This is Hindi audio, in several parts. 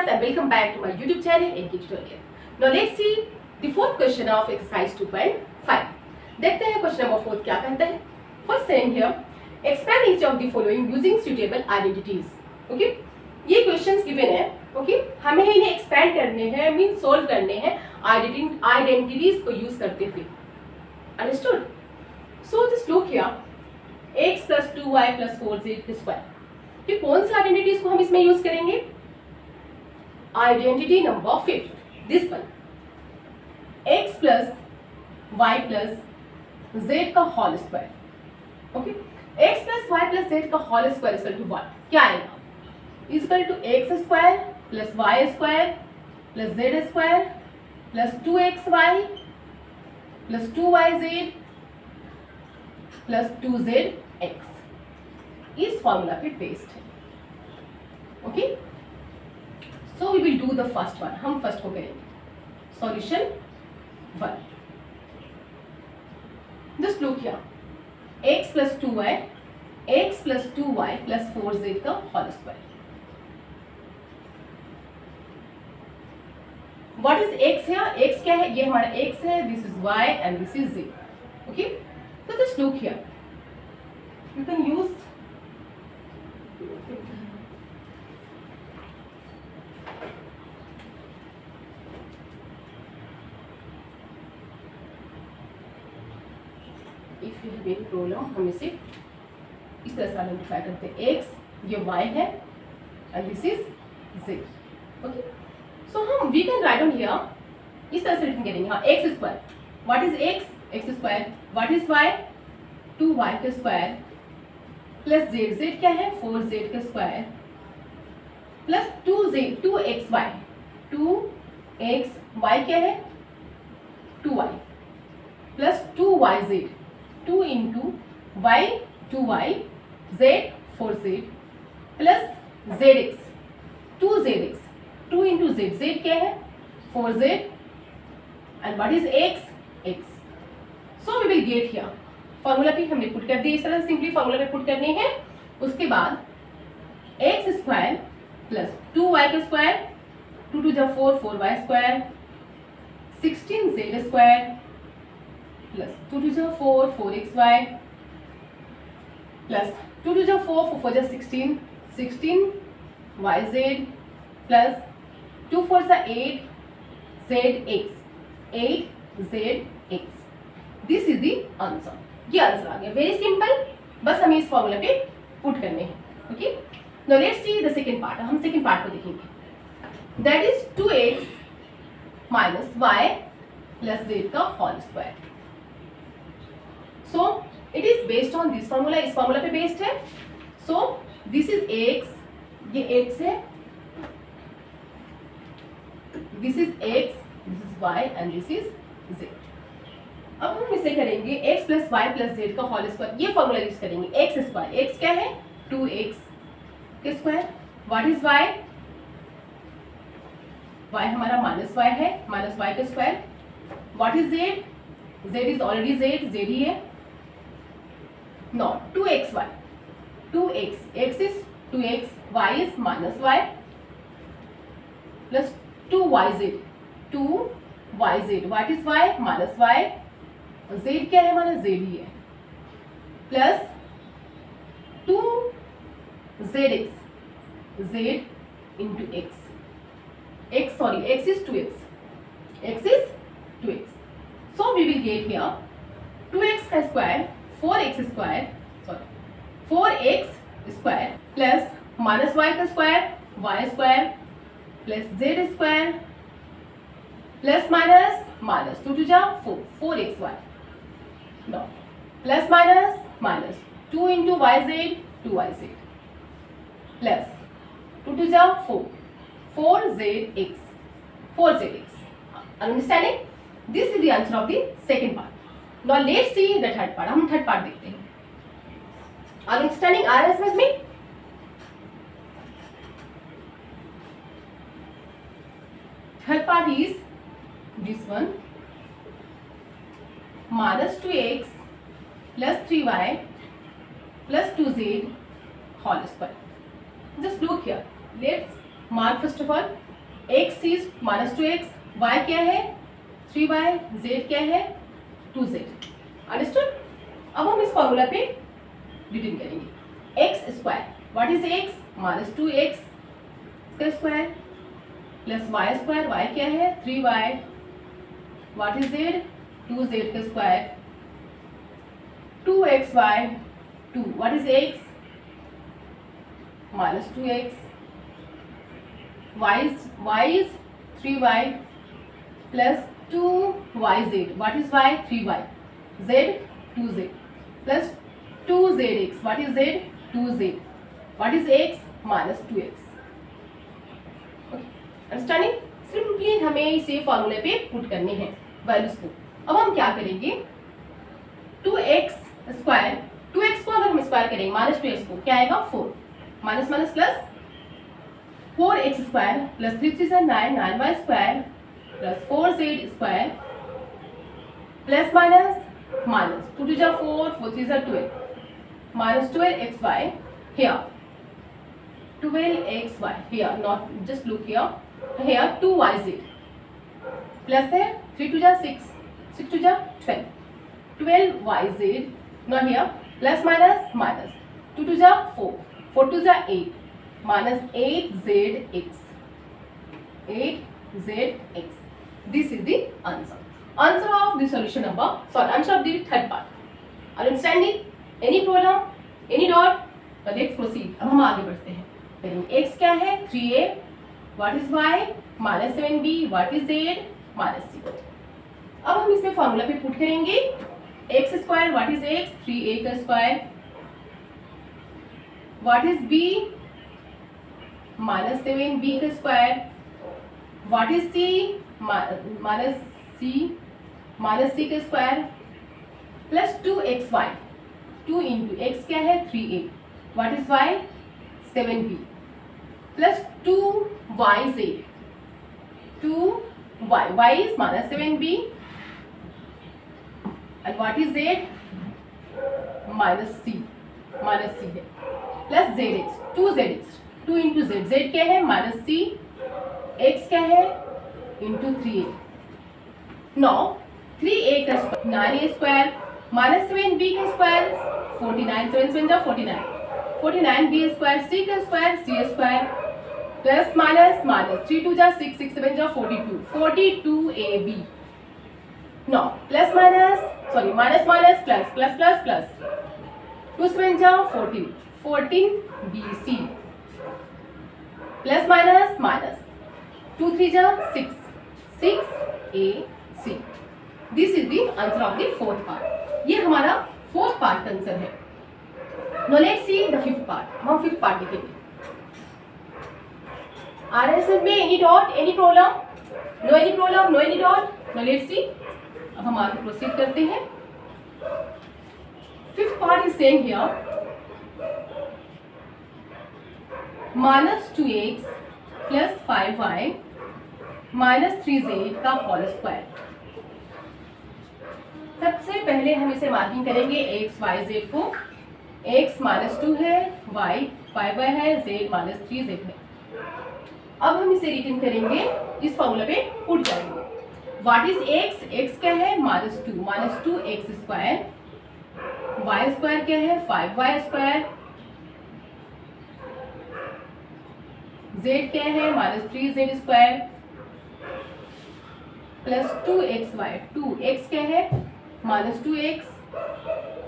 everyone and welcome back to my YouTube channel NK Tutorial. Now let's see the fourth question of exercise 2.5. देखते हैं क्वेश्चन नंबर 4 क्या कहता है. First saying here, expand each of the following using suitable identities. Okay? ये क्वेश्चंस गिवन है. ओके हमें इन्हें एक्सपैंड करने हैं मीन सोल्व करने हैं आइडेंटिटीज को यूज करते हुए. Understood? So just look here x + 2y + 4z². ये कौन सी आइडेंटिटीज को हम इसमें यूज करेंगे? Identity number 5, this one, x + y + z का whole square. Okay x + y + z का whole square equal to what? क्या आएगा? Equal to x² + y² + z² + 2xy + 2yz + 2zx. इस फॉर्मूला पे बेस्ड है. Okay so we will do the first one. हम फर्स्ट को करेंगे. Solution 1. Just look here, x + 2y + 2y + 4z का whole square. What is x here? x क्या है? ये हमारा x है. This is y and this is z. Okay? So just look here. You can use if you have any problem, हम इसे इस तरह से आइडेंटिफाई करते हैं. x ये y है and this is z. Okay? So हम we can write on here इस तरह से रिटन करेंगे. हाँ x². What is x? x². What is y? 2y का स्क्वायर प्लस z क्या है? 4z का स्क्वायर प्लस 2xy. 2xy क्या है? 2y plus 2yz. 2 into y 2y z 4z plus zx 2zx. 2 into z. z क्या है? 4z. And what is x? x. So we will get here. Formula पे हमने पुट कर दिया. इस तरह से सिंपली फॉर्मूला पे पुट करने हैं. उसके बाद x² plus 2y² 2 to the 4 4y² 16z² plus 2 to the 4 4xy plus 2 to the 4 4 the 16 16yz plus 2 4 the 8 zx 8zx. This is the answer. ये आंसर आ गया. Very simple. बस हमें इस फॉर्मूला पे पुट करने हैं. Okay now let's see the second part. हम सेकंड पार्ट को देखेंगे. That is 2x - y + z का whole square. So it is based on this formula. इस फॉर्मूला पे बेस्ड है. सो दिस इज x, ये x है, this is x, this is y and this is z. अब हम इसे करेंगे x + y + z का होल स्क्वायर. ये फॉर्मूला यूज करेंगे. x². x क्या है? 2x के square. What is y? y हमारा -y है, -y के square. What is z? z is already z ही है. Not 2xy. 2x. x is 2x, y is -y plus 2yz. 2yz. What is y? -y. z क्या है? हमारा z ही है. Plus 2zx. z into x. x is 2x. x is 2x. So we will get here 2x का स्क्वायर 4x² प्लस -y का square y² plus z² plus minus 2 to the 4 4xy. No. Plus minus 2 into yz 2yz plus 2 to the 4 4zx 4zx. Understanding? This is the answer of the second part. Now let's see the third part. हम थर्ड पार्ट देखते हैं. Understanding आ रहा है समझ में? Third part is this one, -2x + 3y + 2z whole square. Just look here. Let's mark first of all x is -2x, y क्या है 3y, z क्या है 2z। अंडरस्टूड। अब हम इस फॉर्मूला पे रिटर्न करेंगे। x square, what is x, -2x का square plus y square, y क्या है 3y, what is z 2z का square, 2xy 2, what is x -2x, y is 3y plus 2yz, what is y 3y, z 2z plus 2zx, what is z 2z, what is x -2x। Understanding. Simply हमें इसे फॉर्मूले पे पुट करने हैं वैल्यूज को। अब हम क्या करेंगे, 2x स्क्वायर, 2x को अगर हम स्क्वायर करेंगे -2x को क्या आएगा 4, minus minus plus 4x square plus 3 3 9, 9y square plus 4z square plus minus minus 2 2 4, 4 3 12 minus 12xy here, 12xy here, not just look here, here 2yz plus है 3 2 6, 6 2 12, 12yz now here plus minus minus 2 2 4, 4 2 8 minus 8zx, 8zx. This is the answer. Answer of the solution number, sorry, answer of the third part. Understanding? Any problem? Any doubt? Let's proceed. अब हम आगे बढ़ते हैं। x क्या है 3a, what is y -7b, what is z -c। अब हम इसे फॉर्मूला पे पुट करेंगे। x square, what is x 3a का square, what is b -7b का square, what is c -c का square plus 2xy, 2 into x क्या है 3a, what is y 7b plus 2yz, 2y, y is -7b and what is z -c है plus zx, 2zx, 2 into z, z क्या है -c, x क्या है इंटू 3a। नौ 3a का स्क्वायर 9a स्क्वायर -7b का स्क्वायर 49, 7 7 49, 49b स्क्वायर, c का square c square plus minus minus 3 2 6, 6 7 42, 42ab। Now plus minus, sorry minus minus plus plus plus plus 2 7 14, 14bc plus minus minus 2 3 6, 6ac। This is the answer of the fourth part. ये हमारा फोर्थ पार्ट का आंसर है। Now let's see the fifth part. हम फिफ्थ पार्ट देखेंगे। आरएसएस में any doubt, any problem, no any problem, no any doubt. Now let's see. अब हम आगे प्रोसीड करते हैं। Fifth part is same here, -2x plus 5y -3z का होल स्क्वायर। सबसे पहले हम इसे मार्किंग करेंगे x y z को। x -2 है, y 5y है, z -3z है। अब हम इसे रिटर्न करेंगे, इस फॉर्मूला पे पुट करेंगे। व्हाट इज x, x क्या है -2x स्क्वायर, y स्क्वायर क्या है 5y स्क्वायर, z क्या है -3z square plus 2xy, 2x क्या है -2x,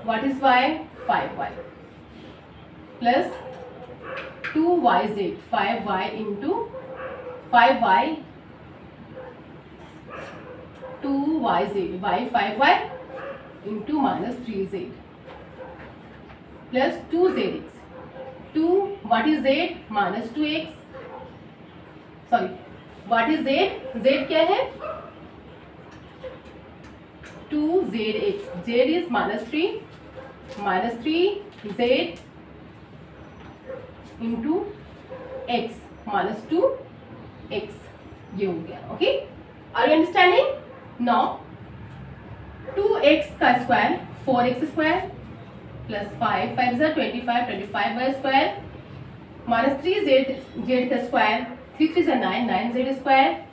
what is y 5y plus 2yz, 5y into 5y 2yz, y 5y into -3z plus 2zx, 2 what is z -2x, sorry what is z, z क्या है 2zx, z is -3z into x -2x, ये हो गया। Okay, are you understanding? Now 2x का square 4x square plus 5 5 25 25y square -3z का square 3 3 is 9, 9z square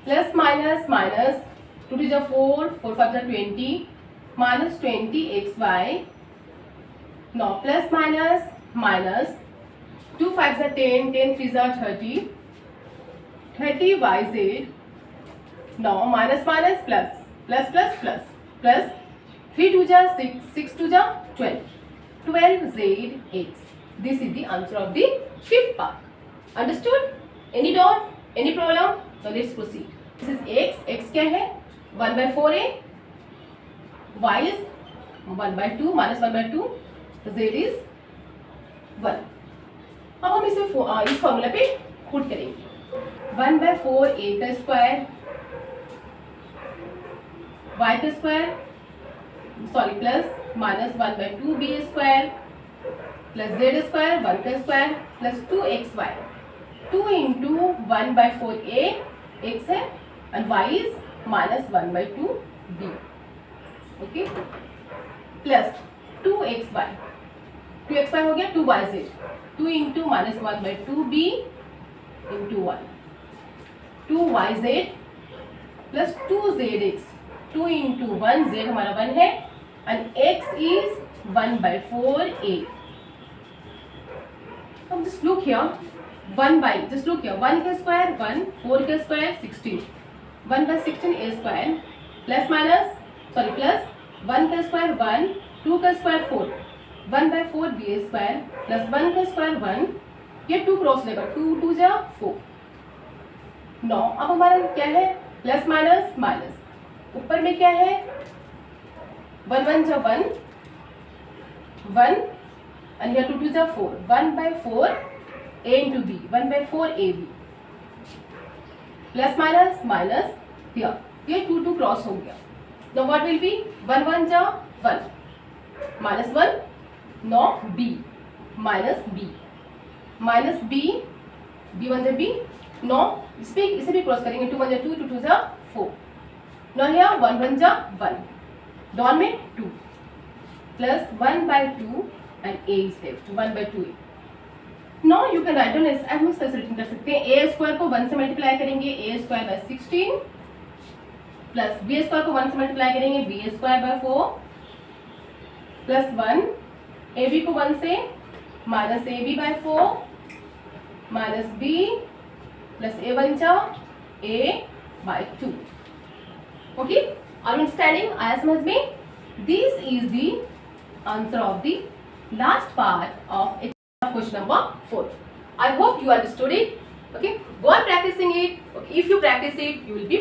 plus minus minus 2 to the 4, 4 5 is 20 minus 20xy. Now plus minus minus 2 5 is 10, 10 3 is 30, 30yz. Now minus minus plus plus plus plus plus 3 2 is 6, 6 2 is 12, 12zx. This is the answer of the fifth part. Understood? Any doubt? Any problem? Now let's proceed. This is x. X क्या है? 1/4a. Y is 1/2 minus 1/2. Z is 1. अब हम इसे इस फॉर्मूला पे पुट करेंगे. 1/4a का स्क्वायर, y का square, sorry plus minus 1/2b square plus z square 1 का square plus 2xy. 2 into 1/4a x है and y is minus 1/2b. Okay plus 2xy, 2xy हो गया 2yz. 2 into minus 1/2b into 1, 2yz plus 2zx. 2 into 1, z हमारा 1 है and x is 1/4a. अब just look here, 1 by, just look here, 1 का स्क्वायर 1, 4 का square 16, 1/16 a square plus minus sorry plus 1 का स्क्वायर 1, 2 का स्क्वायर 4, 1/4 b स्क्वायर प्लस 1 का स्क्वायर 1, ये 2 क्रॉस लेगा 2 2 जा 4. 9. अब हमारा क्या है? प्लस माइनस माइनस, ऊपर में क्या है? 1 1 जा 1 1 and here 2 2 जा 4, 1/4 a into b, 1/4 ab plus minus minus here ये 2 2 क्रॉस हो गया. Now what will be? 1 1 जा 1 minus 1, now b minus b minus b, b 1 जा b. Now इसे भी क्रॉस करेंगे. 2 1 जा 2, 2 2 जा 4. Now here 1 1 जा 1, डॉन में 2 plus 1/2 and a is left 1/2a. Now you can write down as हम इस तरह से रिटर्न कर सकते हैं. a स्क्वायर को 1 से मल्टीप्लाई करेंगे a square by 16 plus b square को 1 से मल्टीप्लाई करेंगे b square by 4 plus 1 ab को 1 से minus ab by 4 minus b plus a 1 जा a by 2. Okay, are you understanding? आया समझ में? This is the answer of the last part of question number 4. I hope you understood it. Okay, go on practicing it. Okay, if you practice it, you will be